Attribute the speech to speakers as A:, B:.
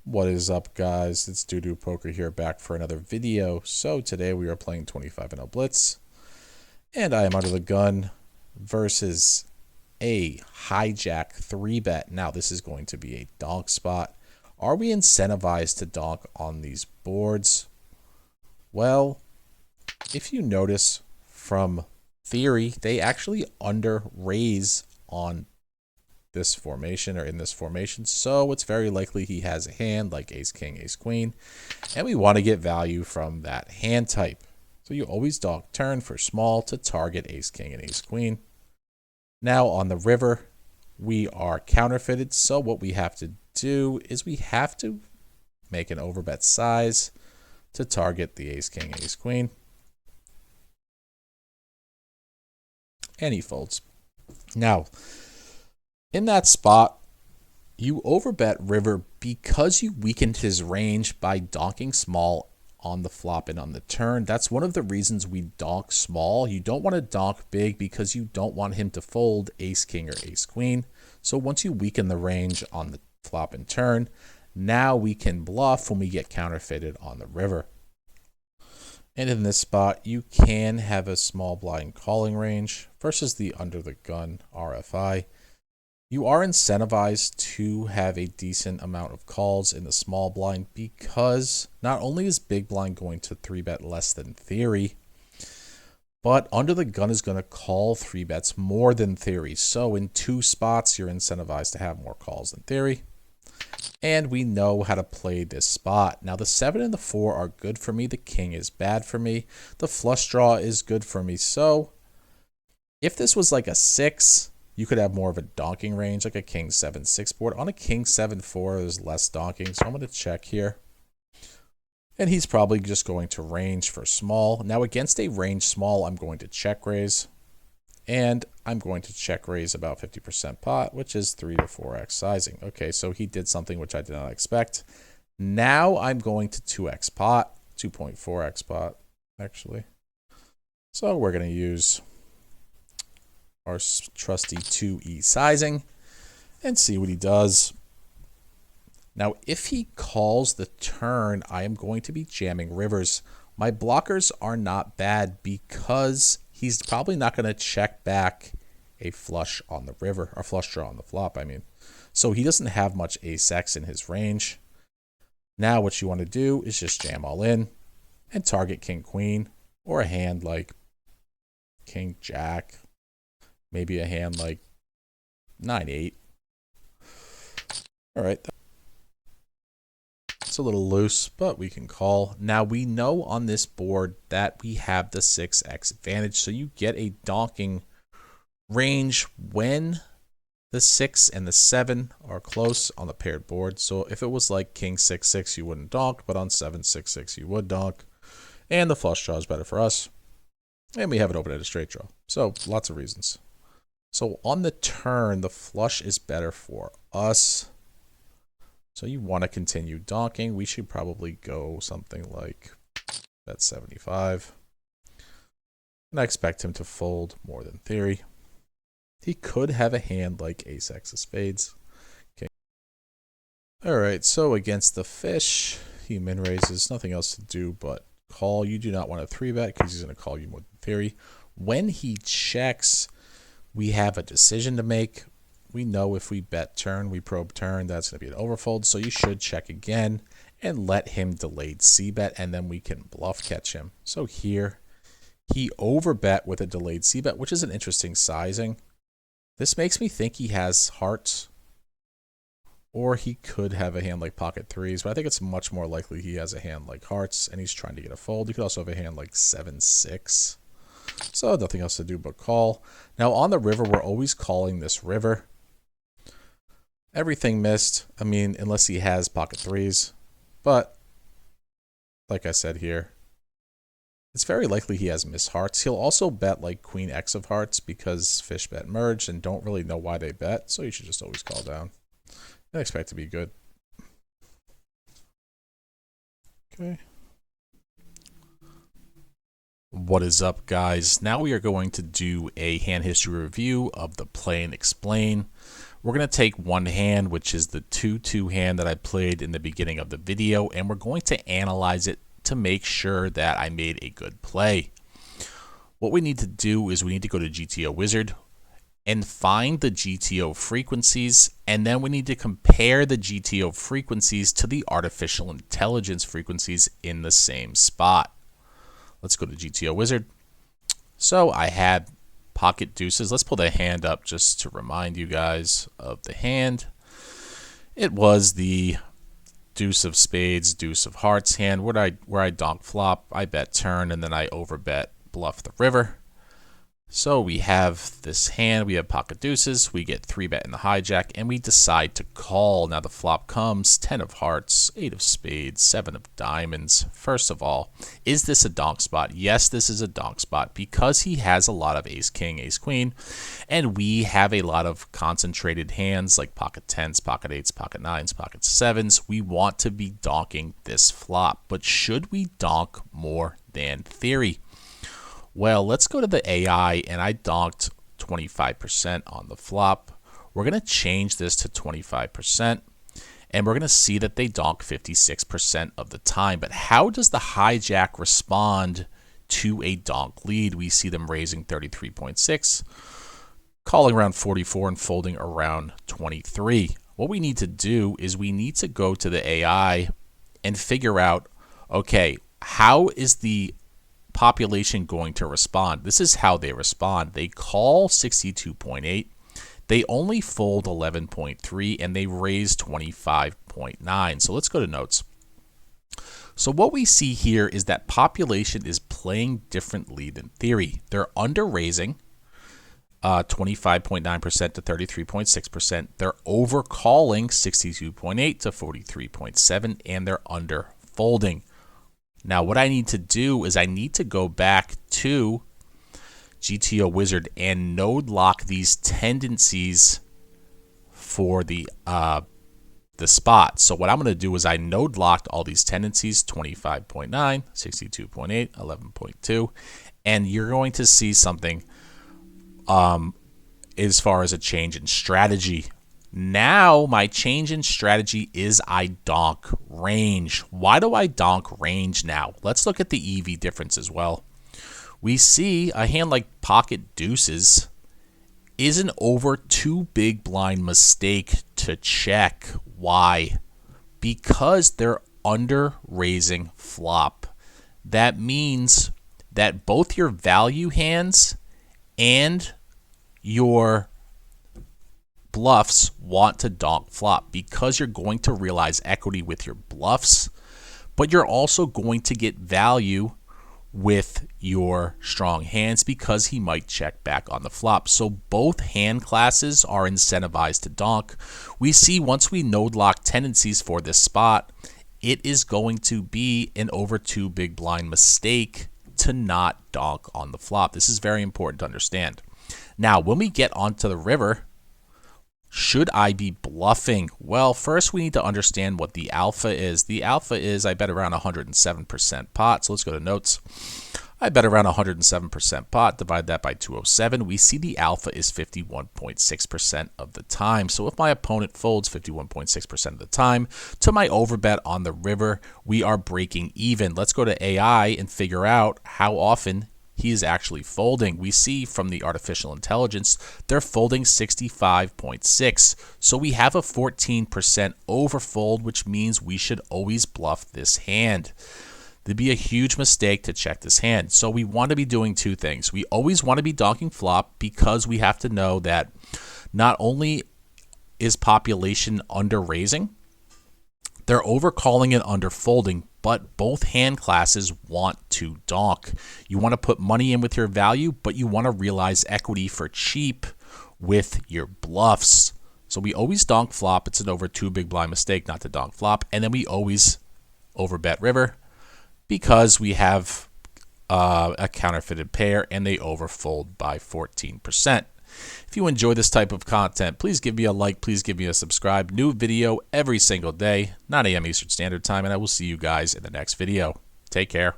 A: What is up, guys? It's Doo Poker here, back for another video. So today we are playing 25NL Blitz, and I am under the gun versus a hijack 3-bet. Now this is going to be a donk spot. Are we incentivized to donk on these boards? Well, if you notice from theory, they actually under raise on this formation or in this formation, so it's very likely he has a hand like ace king, ace queen, and we want to get value from that hand type. So you always donk turn for small to target ace king and ace queen. Now on the river, we are counterfeited, so what we have to do is we have to make an overbet size to target the ace king, ace queen, and he folds. Now in that spot, you overbet river because you weakened his range by donking small on the flop and on the turn. That's one of the reasons we donk small. You don't want to donk big because you don't want him to fold ace king or ace queen. So once you weaken the range on the flop and turn, now we can bluff when we get counterfeited on the river. And in this spot, you can have a small blind calling range versus the under the gun RFI. You are incentivized to have a decent amount of calls in the small blind because not only is big blind going to 3-bet less than theory, but under the gun is going to call 3-bets more than theory. So in two spots, you're incentivized to have more calls than theory. And we know how to play this spot. Now the 7 and the 4 are good for me. The king is bad for me. The flush draw is good for me. So if this was like a 6, you could have more of a donking range, like a king 7-6 board. On a king 7-4, there's less donking, so I'm going to check here. And he's probably just going to range for small. Now against a range small, I'm going to check raise. And I'm going to check raise about 50% pot, which is 3 to 4x sizing. Okay, so he did something which I did not expect. Now I'm going to 2x pot, 2.4x pot, actually. So we're going to use our trusty 2E sizing and see what he does. Now, if he calls the turn, I am going to be jamming rivers. My blockers are not bad because he's probably not going to check back a flush on the river, or flush draw on the flop, I mean. So he doesn't have much ace-x in his range. Now what you want to do is just jam all in and target king-queen, or a hand like king-jack. Maybe a hand like 9-8. All right. It's a little loose, but we can call. Now we know on this board that we have the 6x advantage. So you get a donking range when the 6 and the 7 are close on the paired board. So if it was like king 6-6, you wouldn't donk, but on 7-6-6, you would donk. And the flush draw is better for us. And we have it open at a straight draw. So lots of reasons. So on the turn, the flush is better for us. So you want to continue donking. We should probably go something like bet 75. And I expect him to fold more than theory. He could have a hand like ace-x of spades. Okay. All right, so against the fish, he min raises. Nothing else to do but call. You do not want to 3-bet because he's going to call you more than theory. When he checks, we have a decision to make. We know if we bet turn, we probe turn, that's going to be an overfold. So you should check again and let him delayed c-bet, and then we can bluff catch him. So here, he overbet with a delayed c-bet, which is an interesting sizing. This makes me think he has hearts, or he could have a hand like pocket threes, but I think it's much more likely he has a hand like hearts, and he's trying to get a fold. He could also have a hand like 7-6. So nothing else to do but call. Now on the river, we're always calling this river. Everything missed. I mean, unless he has pocket threes. But like I said here, it's very likely he has missed hearts. He'll also bet like queen x of hearts because fish bet merged and don't really know why they bet. So you should just always call down and expect to be good. Okay. What is up, guys? Now we are going to do a hand history review of the play and explain. We're going to take one hand, which is the 2-2 hand that I played in the beginning of the video, and we're going to analyze it to make sure that I made a good play. What we need to do is we need to go to GTO Wizard and find the GTO frequencies, and then we need to compare the GTO frequencies to the artificial intelligence frequencies in the same spot. Let's go to GTO Wizard. So I had pocket deuces. Let's pull the hand up just to remind you guys of the hand. It was the deuce of spades, deuce of hearts hand where I donk flop, I bet turn, and then I overbet bluff the river. So we have this hand, we have pocket deuces, we get 3-bet in the hijack, and we decide to call. Now the flop comes 10 of hearts, 8 of spades, 7 of diamonds. First of all, is this a donk spot? Yes, this is a donk spot because he has a lot of ace king, ace queen, and we have a lot of concentrated hands like pocket 10s, pocket 8s, pocket 9s, pocket 7s. We want to be donking this flop, but should we donk more than theory? Well, let's go to the AI, and I donked 25% on the flop. We're going to change this to 25%, and we're going to see that they donk 56% of the time. But how does the hijack respond to a donk lead? We see them raising 33.6, calling around 44, and folding around 23. What we need to do is we need to go to the AI and figure out, okay, how is the population going to respond? This is how they respond. They call 62.8, they only fold 11.3, and they raise 25.9. So let's go to notes. So what we see here is that population is playing differently than theory. They're under raising 25.9% to 33.6%. They're over calling 62.8 to 43.7, and they're under folding. Now, what I need to do is I need to go back to GTO Wizard and node lock these tendencies for the spot. So what I'm going to do is I node locked all these tendencies, 25.9, 62.8, 11.2, and you're going to see something as far as a change in strategy. Now, my change in strategy is I donk range. Why do I donk range now? Let's look at the EV difference as well. We see a hand like pocket deuces is an over 2 big blind mistake to check. Why? Because they're under raising flop. That means that both your value hands and your bluffs want to donk flop because you're going to realize equity with your bluffs, but you're also going to get value with your strong hands because he might check back on the flop. So both hand classes are incentivized to donk. We see once we node lock tendencies for this spot, it is going to be an over 2 big blind mistake to not donk on the flop. This is very important to understand. Now, when we get onto the river, should I be bluffing? Well, first we need to understand what the alpha is. The alpha is I bet around 107% pot. So let's go to notes. I bet around 107% pot. Divide that by 207. We see the alpha is 51.6% of the time. So if my opponent folds 51.6% of the time to my overbet on the river, we are breaking even. Let's go to AI and figure out how often he is actually folding. We see from the artificial intelligence, they're folding 65.6. So we have a 14% overfold, which means we should always bluff this hand. It'd be a huge mistake to check this hand. So we want to be doing two things. We always want to be donking flop because we have to know that not only is population under raising, they're overcalling and under folding, but both hand classes want to donk. You want to put money in with your value, but you want to realize equity for cheap with your bluffs. So we always donk flop. It's an over 2 big blind mistake not to donk flop. And then we always overbet river because we have a counterfeited pair and they overfold by 14%. If you enjoy this type of content, please give me a like, please give me a subscribe. New video every single day, 9 a.m. Eastern Standard Time, and I will see you guys in the next video. Take care.